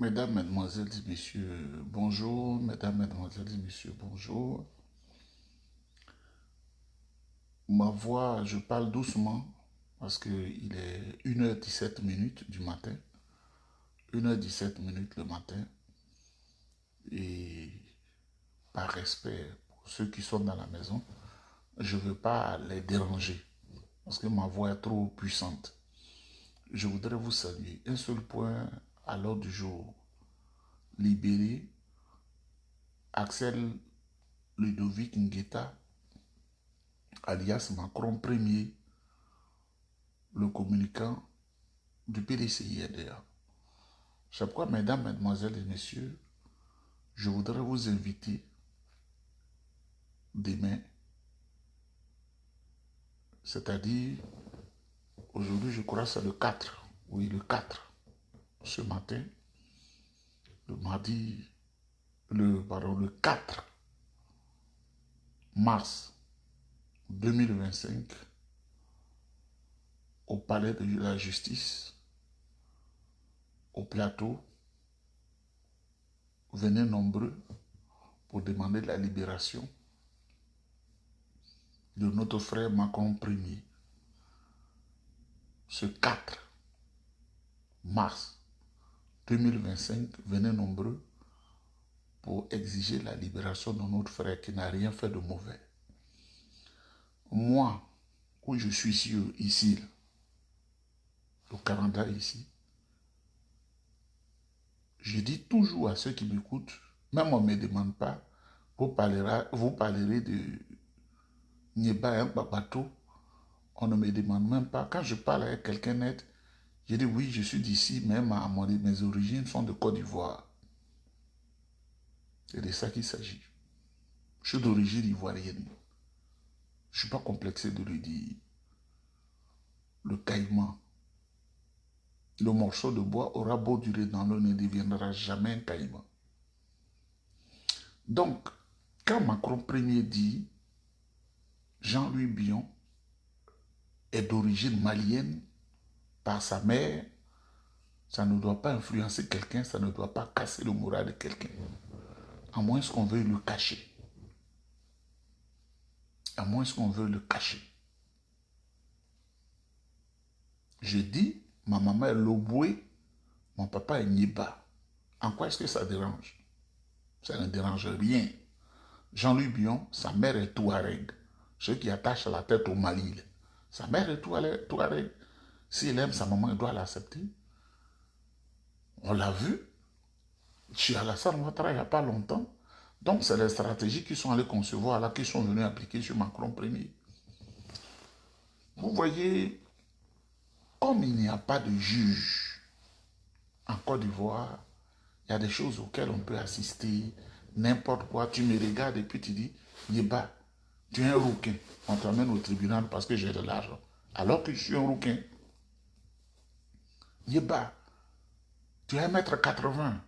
Mesdames, Mesdemoiselles et Messieurs, bonjour. Mesdames, Mesdemoiselles et Messieurs, bonjour. Ma voix, je parle doucement parce qu'il est 1h17 du matin. 1h17 le matin. Et par respect pour ceux qui sont dans la maison, je ne veux pas les déranger parce que ma voix est trop puissante. Je voudrais vous saluer. Un seul point à l'ordre du jour. Libérer Axel Ludovic Ngueta, alias Macron Premier, le communicant du PDCI-RDA. C'est pourquoi, mesdames, mesdemoiselles et messieurs, je voudrais vous inviter demain, c'est-à-dire aujourd'hui, je crois que c'est le 4, oui, le 4, ce matin, le mardi, le 4 mars 2025, au palais de la justice, au plateau, venez nombreux pour demander la libération de notre frère Macron Premier. Ce 4 mars 2025, venez nombreux pour exiger la libération de notre frère qui n'a rien fait de mauvais. Moi, où je suis ici, au Canada ici, je dis toujours à ceux qui m'écoutent, même on ne me demande pas, vous parlerez de Nieba Babato, on ne me demande même pas. Quand je parle avec quelqu'un net, je dis oui, je suis d'ici, même mes origines sont de Côte d'Ivoire. C'est de ça qu'il s'agit. Je suis d'origine ivoirienne. Je ne suis pas complexé de le dire. Le caïman, le morceau de bois aura beau durer dans l'eau, ne deviendra jamais un caïman. Donc, quand Macron Premier dit Jean-Louis Bion est d'origine malienne par sa mère, ça ne doit pas influencer quelqu'un, ça ne doit pas casser le moral de quelqu'un. À moins qu'on veuille le cacher. À moins qu'on veuille le cacher. Je dis, ma maman est Loboué, mon papa est Niba. En quoi est-ce que ça dérange? Ça ne dérange rien. Jean-Louis Bion, sa mère est Touareg. Ceux qui attachent la tête au Mali. Sa mère est Touareg. S'il aime sa maman, il doit l'accepter. On l'a vu. Chez Alassane Ouattara, il n'y a pas longtemps. Donc, c'est les stratégies qui sont allées concevoir, là, qui sont venues appliquer sur Macron Premier. Vous voyez, comme il n'y a pas de juge en Côte d'Ivoire, il y a des choses auxquelles on peut assister, n'importe quoi. Tu me regardes et puis tu dis, Yéba, tu es un rouquin. On t'amène au tribunal parce que j'ai de l'argent. Alors que je suis un rouquin. Yéba, tu es 1m80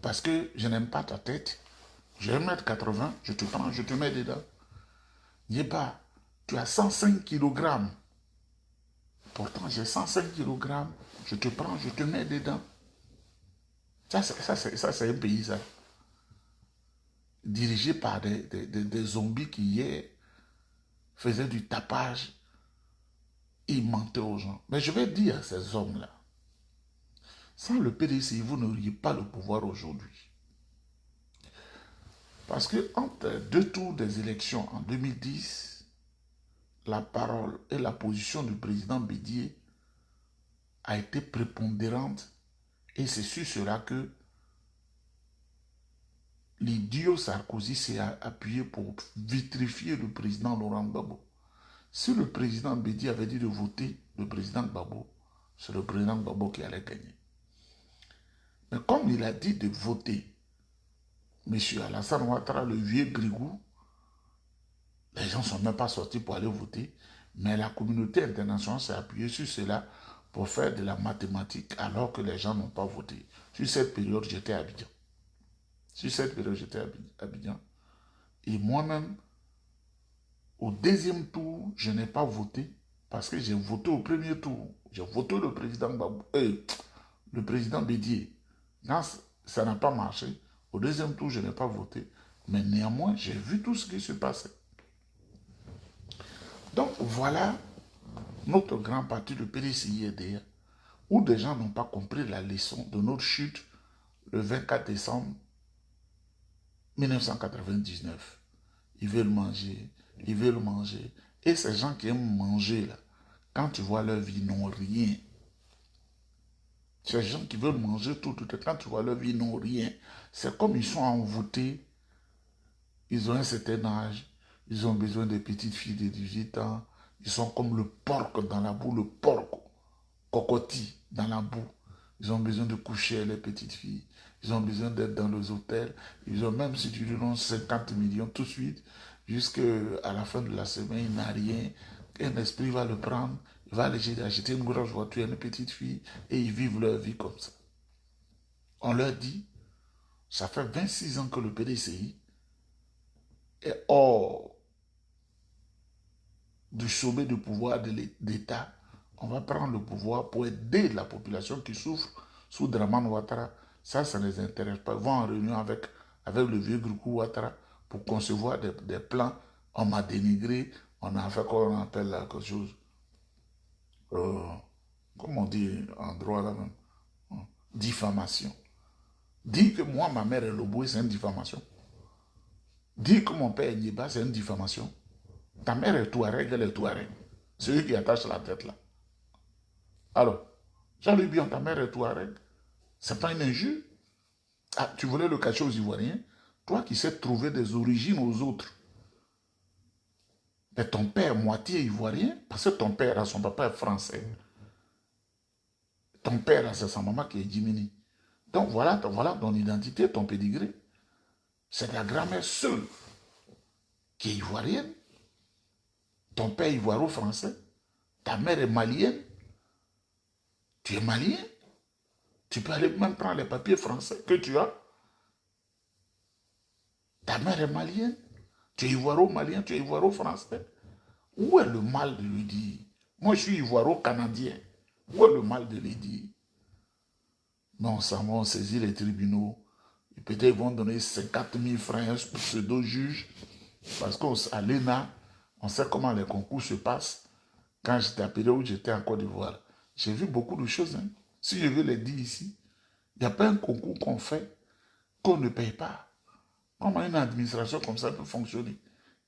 parce que je n'aime pas ta tête. J'ai 1m80, je te prends, je te mets dedans. Yéba, tu as 105 kg. Pourtant, j'ai 105 kg. Je te prends, je te mets dedans. Ça, c'est un pays, ça. Dirigé par des zombies qui, hier, faisaient du tapage. Ils mentaient aux gens. Mais je vais dire à ces hommes-là, sans le PDC, vous n'auriez pas le pouvoir aujourd'hui. Parce que entre deux tours des élections en 2010, la parole et la position du président Bédier a été prépondérante et c'est sur cela que l'idiot Sarkozy s'est appuyé pour vitrifier le président Laurent Gbagbo. Si le président Bédier avait dit de voter le président Gbagbo, c'est le président Gbagbo qui allait gagner. Mais comme il a dit de voter M. Alassane Ouattara, le vieux grigou, les gens ne sont même pas sortis pour aller voter, mais la communauté internationale s'est appuyée sur cela pour faire de la mathématique alors que les gens n'ont pas voté. Sur cette période, j'étais à Abidjan. Sur cette période, j'étais à Abidjan. Et moi-même, au deuxième tour, je n'ai pas voté parce que j'ai voté au premier tour. J'ai voté le président Bédier. Quand ça n'a pas marché, au deuxième tour, je n'ai pas voté. Mais néanmoins, j'ai vu tout ce qui se passait. Donc voilà notre grand parti, le PDCI-RDR, où des gens n'ont pas compris la leçon de notre chute le 24 décembre 1999. Ils veulent manger, ils veulent manger. Et ces gens qui aiment manger, là, quand tu vois leur vie, ils n'ont rien. Ces gens qui veulent manger tout, quand tu vois leur vie, ils n'ont rien. C'est comme ils sont envoûtés, ils ont un certain âge, ils ont besoin de petites filles de 18 ans, ils sont comme le porc dans la boue, le porc cocotti dans la boue. Ils ont besoin de coucher avec les petites filles. Ils ont besoin d'être dans les hôtels. Ils ont, même si tu lui donnes 50 millions tout de suite, jusqu'à la fin de la semaine, il n'a rien. Un esprit va le prendre, il va aller acheter une grosse voiture à une petite fille et ils vivent leur vie comme ça. On leur dit, ça fait 26 ans que le PDCI est hors du sommet du pouvoir de l'État. On va prendre le pouvoir pour aider la population qui souffre sous Dramane Ouattara. Ça ne les intéresse pas. Ils vont en réunion avec le vieux Grukou Ouattara pour concevoir des plans. On m'a dénigré, on a fait quoi on appelle là, quelque chose. Comment on dit en droit là même, diffamation. Dire que moi, ma mère est Loboué, c'est une diffamation. Dire que mon père est Nieba, c'est une diffamation. Ta mère est Touareg, elle est Touareg. C'est eux qui attachent la tête là. Alors, Jean-Louis Bion, ta mère est Touareg. C'est pas une injure. Ah, tu voulais le cacher aux Ivoiriens. Toi qui sais trouver des origines aux autres. Mais ton père, moitié ivoirien, parce que ton père, son papa est français. Ton père, c'est sa maman qui est Jimini. Donc voilà ton identité, ton pédigré. C'est ta grand-mère seule qui est ivoirienne. Ton père est ivoiro-français. Ta mère est malienne. Tu es malien. Tu peux aller même prendre les papiers français que tu as. Ta mère est malienne. Tu es ivoiro-malien, tu es ivoiro-français. Où est le mal de lui dire? Moi, je suis ivoiro-canadien. Où est le mal de lui dire? Non, ça va saisir les tribunaux. Peut-être ils vont donner 50 000 francs à un pseudo-juge. Parce qu'à l'ENA, on sait comment les concours se passent. Quand j'étais à Péro, où j'étais en Côte d'Ivoire, j'ai vu beaucoup de choses. Hein. Si je veux les dire ici, il n'y a pas un concours qu'on fait qu'on ne paye pas. Comment une administration comme ça peut fonctionner?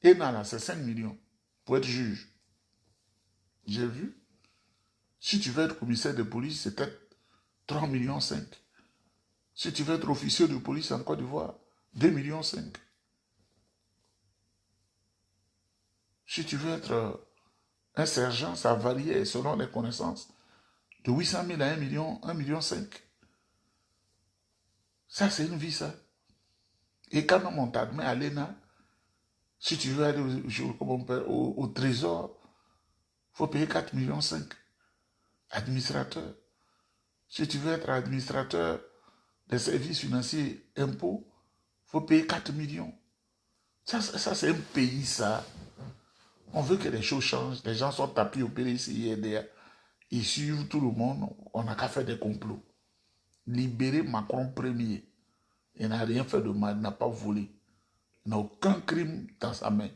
ENA, là, c'est 5 millions pour être juge. J'ai vu. Si tu veux être commissaire de police, c'est peut-être 3,5 millions. Si tu veux être officier de police en Côte d'Ivoire, 2,5 millions. Si tu veux être un sergent, ça varie selon les connaissances. De 800 000 à 1 million, 1,5 million. Ça, c'est une vie, ça. Et quand on t'admet à l'ENA, si tu veux aller au trésor, il faut payer 4,5 millions. Administrateur. Si tu veux être administrateur des services financiers, impôts, il faut payer 4 millions. Ça c'est un pays, ça. On veut que les choses changent. Les gens sont tapis au PDCI, ils suivent tout le monde. On n'a qu'à faire des complots. Libérer Macron premier. Il n'a rien fait de mal, il n'a pas volé. Il n'a aucun crime dans sa main.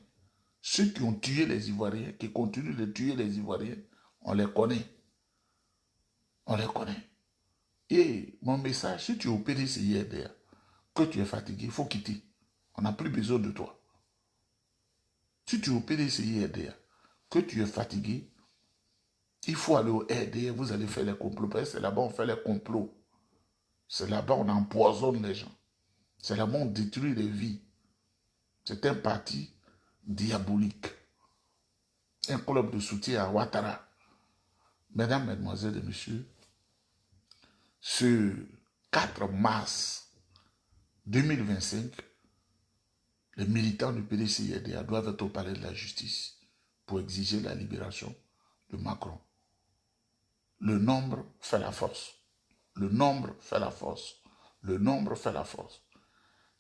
Ceux qui ont tué les Ivoiriens, qui continuent de tuer les Ivoiriens, on les connaît. On les connaît. Et mon message, si tu es au PDCI, que tu es fatigué, il faut quitter. On n'a plus besoin de toi. Si tu es au PDCI, que tu es fatigué, il faut aller au RDR, vous allez faire les complots. C'est là-bas on fait les complots. C'est là-bas on empoisonne les gens. C'est là-bas on détruit les vies. C'est un parti diabolique. Un club de soutien à Ouattara. Mesdames, Mesdemoiselles et Messieurs, ce 4 mars 2025, les militants du PDCI-RDA doivent être au palais de la justice pour exiger la libération de Macron. Le nombre fait la force. Le nombre fait la force. Le nombre fait la force.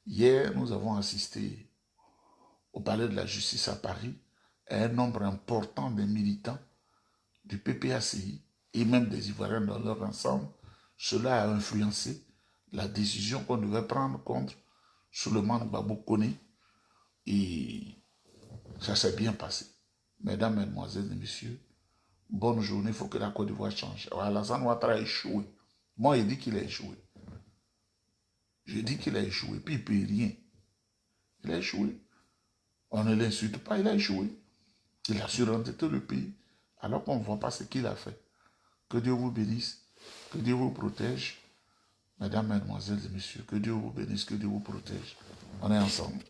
Hier, nous avons assisté au palais de la justice à Paris à un nombre important de militants du PPACI et même des Ivoiriens dans leur ensemble. Cela a influencé la décision qu'on devait prendre contre Souleymane Gbagbo Koné. Et ça s'est bien passé. Mesdames, Mesdemoiselles et Messieurs, bonne journée, il faut que la Côte d'Ivoire change. Alassane Ouattara a échoué. Moi, il dit qu'il a échoué. Je dis qu'il a échoué, puis il ne peut rien. Il a échoué. On ne l'insulte pas, il a échoué. Il a surentêté le pays, alors qu'on ne voit pas ce qu'il a fait. Que Dieu vous bénisse, que Dieu vous protège. Mesdames, Mesdemoiselles et Messieurs, que Dieu vous bénisse, que Dieu vous protège. On est ensemble.